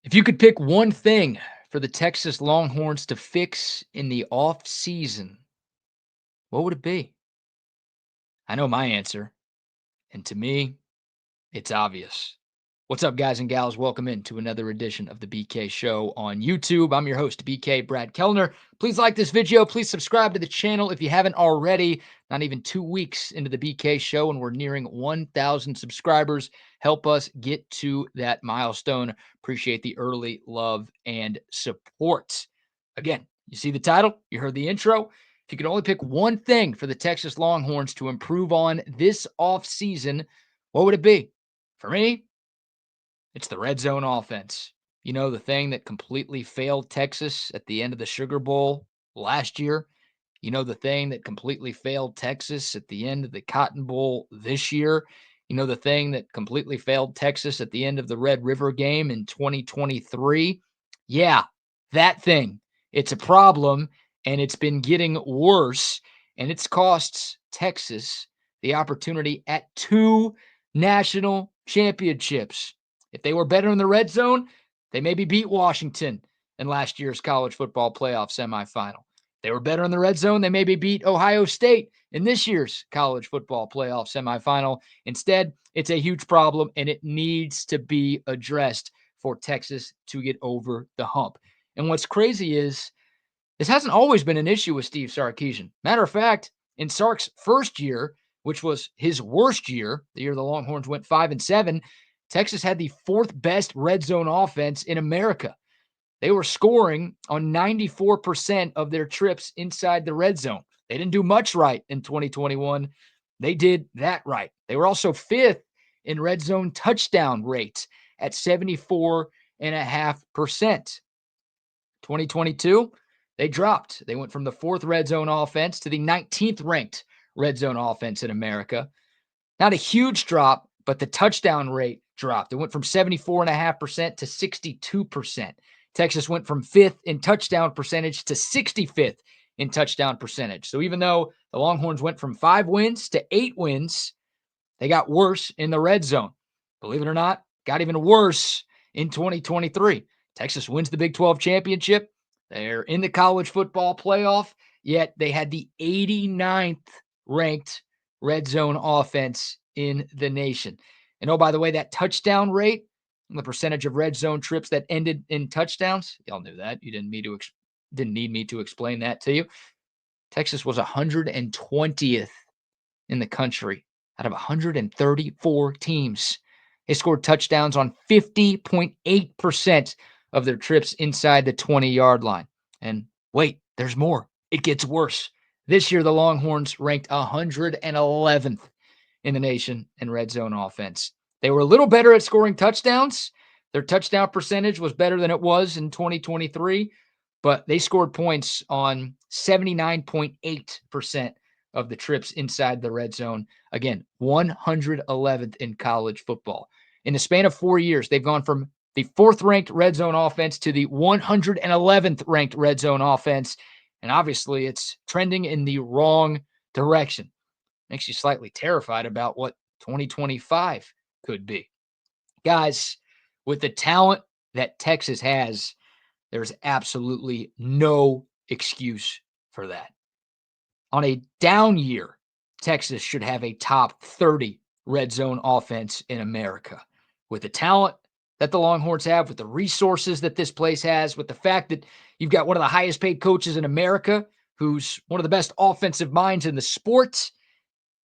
If you could pick one thing for the Texas Longhorns to fix in the off season, what would it be? I know my answer, and to me, it's obvious. What's up, guys and gals? Welcome into another edition of the BK Show on YouTube. I'm your host, BK Brad Kellner. Please like this video. Please subscribe to the channel if you haven't already. Not even 2 weeks into the BK Show, and we're nearing 1,000 subscribers. Help us get to that milestone. Appreciate the early love and support. Again, you see the title, you heard the intro. If you could only pick one thing for the Texas Longhorns to improve on this offseason, what would it be? For me, it's the red zone offense. You know, the thing that completely failed Texas at the end of the Sugar Bowl last year. You know, the thing that completely failed Texas at the end of the Cotton Bowl this year. You know, the thing that completely failed Texas at the end of the Red River game in 2023. Yeah, that thing. It's a problem, and it's been getting worse, and it's cost Texas the opportunity at 2 national championships. If they were better in the red zone, they maybe beat Washington in last year's college football playoff semifinal. If they were better in the red zone, they maybe beat Ohio State in this year's college football playoff semifinal. Instead, it's a huge problem, and it needs to be addressed for Texas to get over the hump. And what's crazy is this hasn't always been an issue with Steve Sarkisian. Matter of fact, in Sark's first year, which was his worst year, the year the Longhorns went 5-7, Texas had the fourth best red zone offense in America. They were scoring on 94% of their trips inside the red zone. They didn't do much right in 2021. They did that right. They were also fifth in red zone touchdown rates at 74.5%. 2022, they dropped. They went from the fourth red zone offense to the 19th ranked red zone offense in America. Not a huge drop, but the touchdown rate dropped. It went from 74.5% to 62%. Texas went from fifth in touchdown percentage to 65th in touchdown percentage. So even though the Longhorns went from 5 wins to 8 wins, they got worse in the red zone. Believe it or not, got even worse in 2023. Texas wins the Big 12 championship. They're in the college football playoff, yet they had the 89th ranked red zone offense in the nation. And oh, by the way, that touchdown rate, the percentage of red zone trips that ended in touchdowns, y'all knew that. You didn't need me to explain that to you. Texas was 120th in the country out of 134 teams. They scored touchdowns on 50.8% of their trips inside the 20-yard line. And wait, there's more. It gets worse. This year, the Longhorns ranked 111th in the nation in red zone offense. They were a little better at scoring touchdowns. Their touchdown percentage was better than it was in 2023, but they scored points on 79.8% of the trips inside the red zone. Again, 111th in college football. In the span of 4 years, they've gone from the fourth ranked red zone offense to the 111th ranked red zone offense. And obviously, it's trending in the wrong direction. Makes you slightly terrified about what 2025 could be. Guys, with the talent that Texas has, there's absolutely no excuse for that. On a down year, Texas should have a top 30 red zone offense in America. With the talent that the Longhorns have, with the resources that this place has, with the fact that you've got one of the highest paid coaches in America, who's one of the best offensive minds in the sport,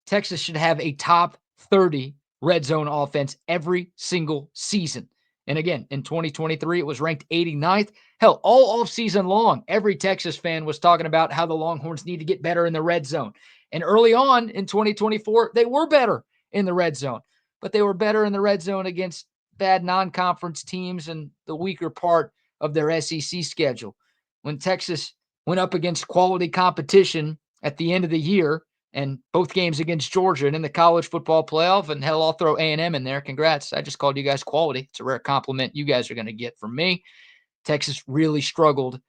Texas should have a top 30 red zone offense every single season. And again, in 2023, it was ranked 89th. Hell, all offseason long, every Texas fan was talking about how the Longhorns need to get better in the red zone. And early on in 2024, they were better in the red zone, but they were better in the red zone against bad non-conference teams and the weaker part of their SEC schedule. When Texas went up against quality competition at the end of the year, and both games against Georgia and in the college football playoff, and hell, I'll throw A&M in there. Congrats. I just called you guys quality. It's a rare compliment you guys are going to get from me. Texas really struggled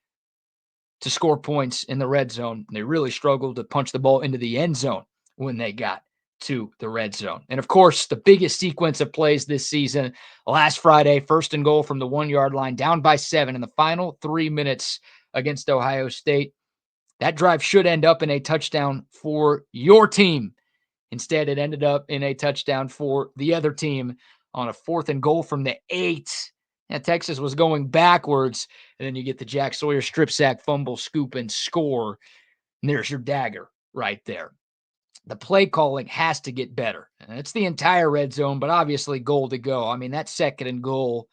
to score points in the red zone. They really struggled to punch the ball into the end zone when they got to the red zone. And of course, the biggest sequence of plays this season, last Friday, 1st and goal from the 1-yard line, down by 7 in the final 3 minutes against Ohio State. That drive should end up in a touchdown for your team. Instead, it ended up in a touchdown for the other team on a 4th and goal from the 8. And Texas was going backwards, and then you get the Jack Sawyer strip sack, fumble, scoop, and score. And there's your dagger right there. The play calling has to get better. And it's the entire red zone, but obviously goal to go. I mean, that 2nd and goal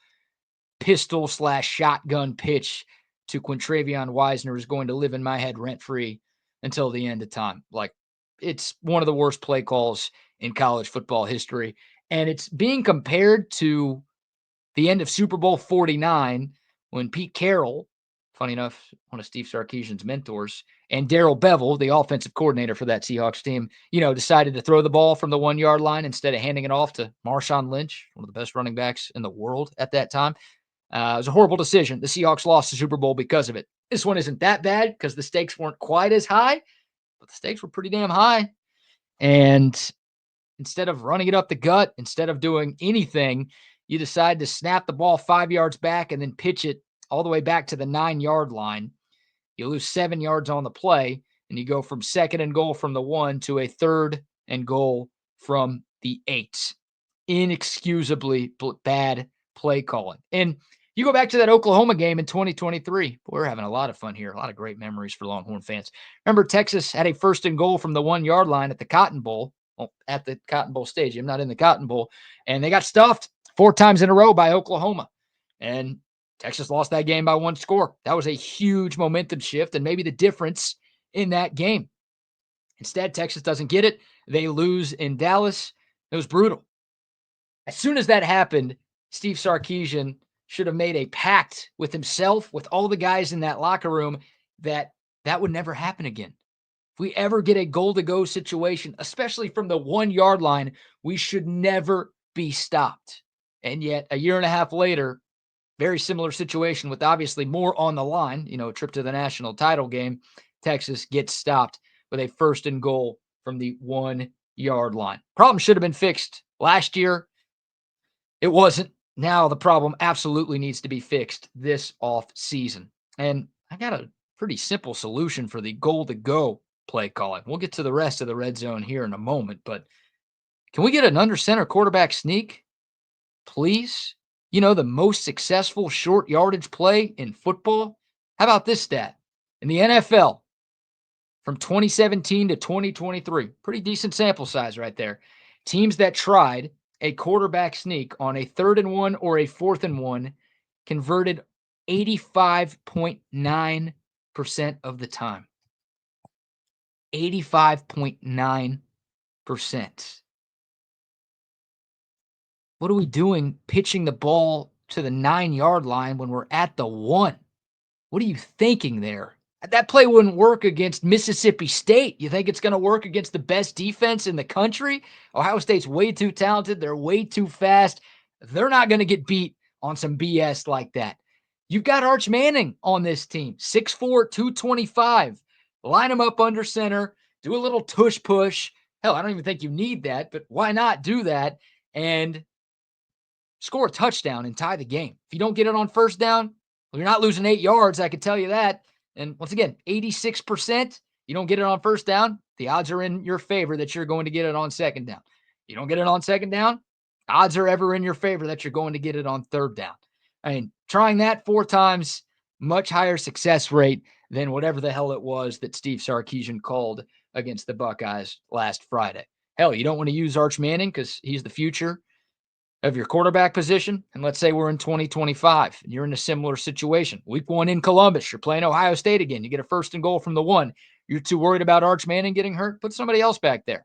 pistol/shotgun pitch to Quintravion Wisner is going to live in my head rent-free until the end of time. Like, it's one of the worst play calls in college football history. And it's being compared to the end of Super Bowl 49 when Pete Carroll, funny enough, one of Steve Sarkisian's mentors, and Darrell Bevell, the offensive coordinator for that Seahawks team, decided to throw the ball from the 1-yard line instead of handing it off to Marshawn Lynch, one of the best running backs in the world at that time. It was a horrible decision. The Seahawks lost the Super Bowl because of it. This one isn't that bad because the stakes weren't quite as high, but the stakes were pretty damn high. And instead of running it up the gut, instead of doing anything, you decide to snap the ball 5 yards back and then pitch it all the way back to the 9-yard line. You lose 7 yards on the play, and you go from 2nd and goal from the 1 to a 3rd and goal from the 8. Inexcusably bad play calling. And you go back to that Oklahoma game in 2023. Boy, we're having a lot of fun here. A lot of great memories for Longhorn fans. Remember, Texas had a 1st and goal from the 1-yard line at the Cotton Bowl. Well, at the Cotton Bowl Stadium, not in the Cotton Bowl. And they got stuffed 4 times in a row by Oklahoma. And Texas lost that game by 1 score. That was a huge momentum shift and maybe the difference in that game. Instead, Texas doesn't get it. They lose in Dallas. It was brutal. As soon as that happened, Steve Sarkisian should have made a pact with himself, with all the guys in that locker room, that would never happen again. If we ever get a goal-to-go situation, especially from the 1-yard line, we should never be stopped. And yet, a year and a half later, very similar situation with obviously more on the line, a trip to the national title game, Texas gets stopped with a 1st and goal from the 1-yard line. Problem should have been fixed last year. It wasn't. Now the problem absolutely needs to be fixed this off season. And I got a pretty simple solution for the goal-to-go play calling. We'll get to the rest of the red zone here in a moment, but can we get an under center quarterback sneak, please? The most successful short yardage play in football? How about this stat? In the NFL, from 2017 to 2023, pretty decent sample size right there. Teams that tried a quarterback sneak on a 3rd and 1 or a 4th and 1 converted 85.9% of the time. 85.9%. What are we doing pitching the ball to the 9-yard line when we're at the 1? What are you thinking there? That play wouldn't work against Mississippi State. You think it's going to work against the best defense in the country? Ohio State's way too talented. They're way too fast. They're not going to get beat on some BS like that. You've got Arch Manning on this team, 6'4", 225. Line him up under center, do a little tush push. Hell, I don't even think you need that, but why not do that and score a touchdown and tie the game? If you don't get it on 1st down, well, you're not losing 8 yards, I can tell you that. And once again, 86%, you don't get it on 1st down, the odds are in your favor that you're going to get it on 2nd down. You don't get it on 2nd down, odds are ever in your favor that you're going to get it on 3rd down. I mean, trying that 4 times, much higher success rate than whatever the hell it was that Steve Sarkisian called against the Buckeyes last Friday. Hell, you don't want to use Arch Manning because he's the future of your quarterback position. And let's say we're in 2025 and you're in a similar situation. Week 1 in Columbus, you're playing Ohio State again. You get a 1st and goal from the 1. You're too worried about Arch Manning getting hurt? Put somebody else back there.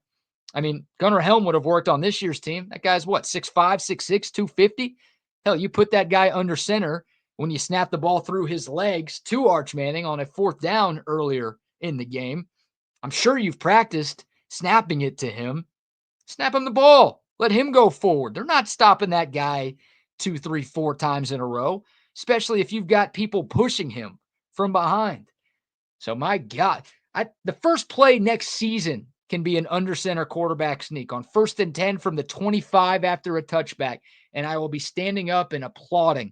I mean, Gunnar Helm would have worked on this year's team. That guy's what, 6'5", 6'6", 250? Hell, you put that guy under center when you snap the ball through his legs to Arch Manning on a 4th down earlier in the game. I'm sure you've practiced snapping it to him. Snap him the ball. Let him go forward. They're not stopping that guy 2, 3, 4 times in a row, especially if you've got people pushing him from behind. So, my God, the first play next season can be an under center quarterback sneak on 1st and 10 from the 25 after a touchback. And I will be standing up and applauding,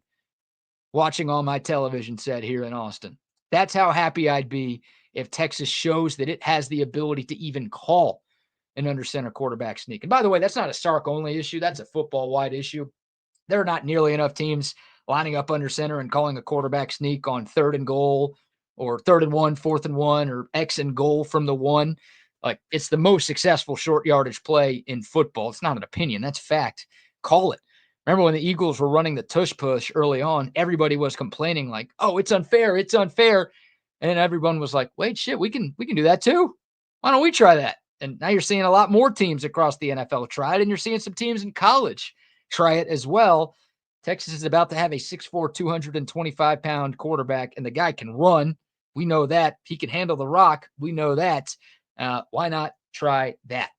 watching on my television set here in Austin. That's how happy I'd be if Texas shows that it has the ability to even call an under center quarterback sneak. And by the way, that's not a Sark only issue. That's a football wide issue. There are not nearly enough teams lining up under center and calling a quarterback sneak on 3rd and goal or 3rd and 1, 4th and 1, or X and goal from the 1. Like, it's the most successful short yardage play in football. It's not an opinion. That's fact. Call it. Remember when the Eagles were running the tush push early on, everybody was complaining like, oh, it's unfair. It's unfair. And then everyone was like, wait, shit, we can do that too. Why don't we try that? And now you're seeing a lot more teams across the NFL try it, and you're seeing some teams in college try it as well. Texas is about to have a 6'4", 225-pound quarterback, and the guy can run. We know that. He can handle the rock. We know that. Why not try that?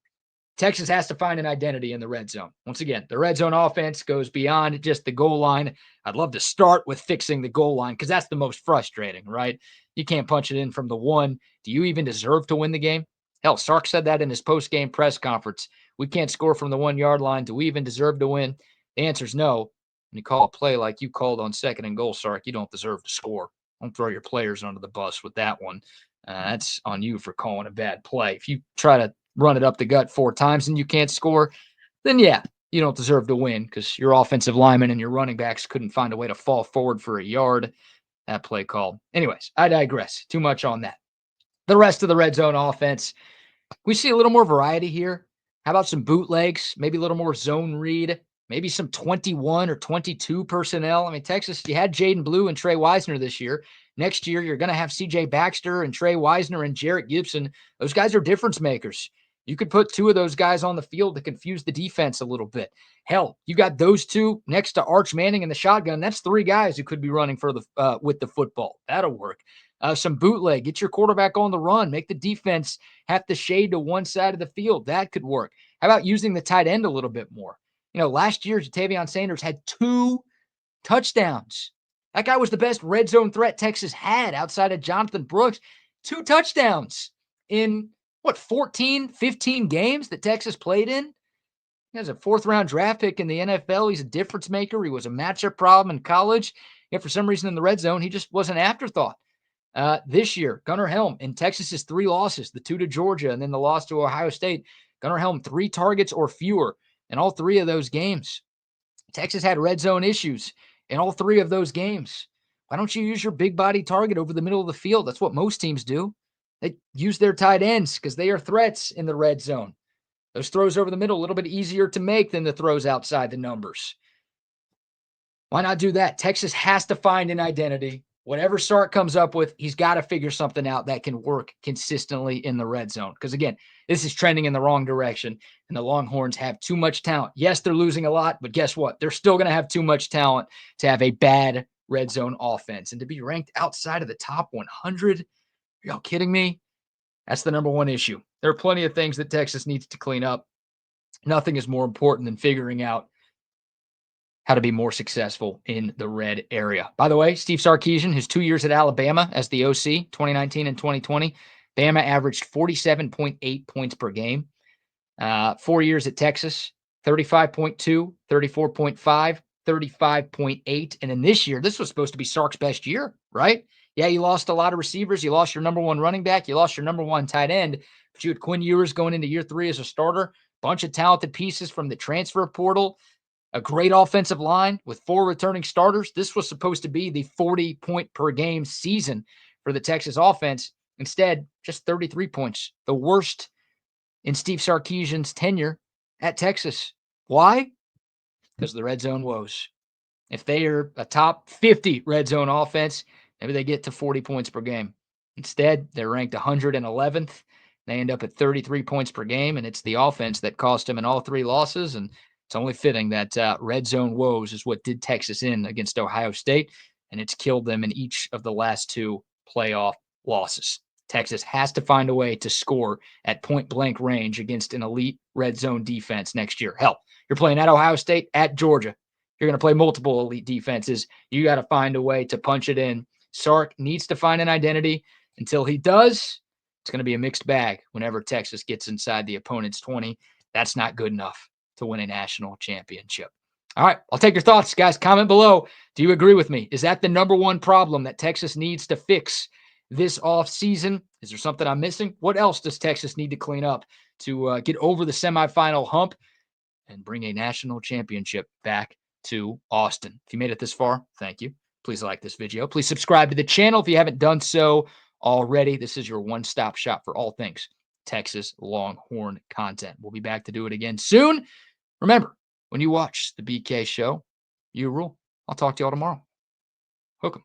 Texas has to find an identity in the red zone. Once again, the red zone offense goes beyond just the goal line. I'd love to start with fixing the goal line because that's the most frustrating, right? You can't punch it in from the 1. Do you even deserve to win the game? Hell, Sark said that in his post-game press conference. We can't score from the 1-yard line. Do we even deserve to win? The answer is no. When you call a play like you called on 2nd and goal, Sark, you don't deserve to score. Don't throw your players under the bus with that one. That's on you for calling a bad play. If you try to run it up the gut 4 times and you can't score, then yeah, you don't deserve to win because your offensive linemen and your running backs couldn't find a way to fall forward for a yard. That play call. Anyways, I digress. Too much on that. The rest of the red zone offense, we see a little more variety here. How about some bootlegs? Maybe a little more zone read. Maybe some 21 or 22 personnel. I mean, Texas, you had Jaden Blue and Trey Wisner this year. Next year, you're going to have C.J. Baxter and Trey Wisner and Jarrett Gibson. Those guys are difference makers. You could put 2 of those guys on the field to confuse the defense a little bit. Hell, you got those 2 next to Arch Manning in the shotgun. That's 3 guys who could be running for the with the football. That'll work. Some bootleg. Get your quarterback on the run. Make the defense have to shade to one side of the field. That could work. How about using the tight end a little bit more? You know, last year, Jatavion Sanders had 2 touchdowns. That guy was the best red zone threat Texas had outside of Jonathan Brooks. 2 touchdowns in, 14, 15 games that Texas played in? He has a 4th-round draft pick in the NFL. He's a difference maker. He was a matchup problem in college. Yet for some reason in the red zone, he just was an afterthought. This year, Gunnar Helm in Texas's 3 losses, the 2 to Georgia and then the loss to Ohio State. Gunnar Helm, 3 targets or fewer in all 3 of those games. Texas had red zone issues in all 3 of those games. Why don't you use your big body target over the middle of the field? That's what most teams do. They use their tight ends because they are threats in the red zone. Those throws over the middle, a little bit easier to make than the throws outside the numbers. Why not do that? Texas has to find an identity. Whatever Sark comes up with, he's got to figure something out that can work consistently in the red zone. Because, again, this is trending in the wrong direction, and the Longhorns have too much talent. Yes, they're losing a lot, but guess what? They're still going to have too much talent to have a bad red zone offense. And to be ranked outside of the top 100, are y'all kidding me? That's the number one issue. There are plenty of things that Texas needs to clean up. Nothing is more important than figuring out how to be more successful in the red area. By the way, Steve Sarkisian, his 2 years at Alabama as the OC, 2019 and 2020, Bama averaged 47.8 points per game. 4 years at Texas, 35.2, 34.5, 35.8. And then this year, this was supposed to be Sark's best year, right? Yeah, you lost a lot of receivers. You lost your number 1 running back. You lost your number 1 tight end. But you had Quinn Ewers going into year 3 as a starter. Bunch of talented pieces from the transfer portal. A great offensive line with 4 returning starters. This was supposed to be the 40-point-per-game season for the Texas offense. Instead, just 33 points. The worst in Steve Sarkisian's tenure at Texas. Why? Because of the red zone woes. If they are a top 50 red zone offense, maybe they get to 40 points per game. Instead, they're ranked 111th. They end up at 33 points per game, and it's the offense that cost them in all 3 losses. And it's only fitting that red zone woes is what did Texas in against Ohio State, and it's killed them in each of the last 2 playoff losses. Texas has to find a way to score at point-blank range against an elite red zone defense next year. Hell, you're playing at Ohio State, at Georgia. You're going to play multiple elite defenses. You got to find a way to punch it in. Sark needs to find an identity. Until he does, It's going to be a mixed bag whenever Texas gets inside the opponent's 20. That's not good enough to win a national championship. All right, I'll take your thoughts, guys. Comment below. Do you agree with me? Is that the number one problem that Texas needs to fix this offseason? Is there something I'm missing? What else does Texas need to clean up to get over the semifinal hump and bring a national championship back to Austin? If you made it this far, thank you. Please like this video. Please subscribe to the channel if you haven't done so already. This is your one-stop shop for all things Texas Longhorn content. We'll be back to do it again soon. Remember, when you watch the BK show, you rule. I'll talk to y'all tomorrow. Hook 'em.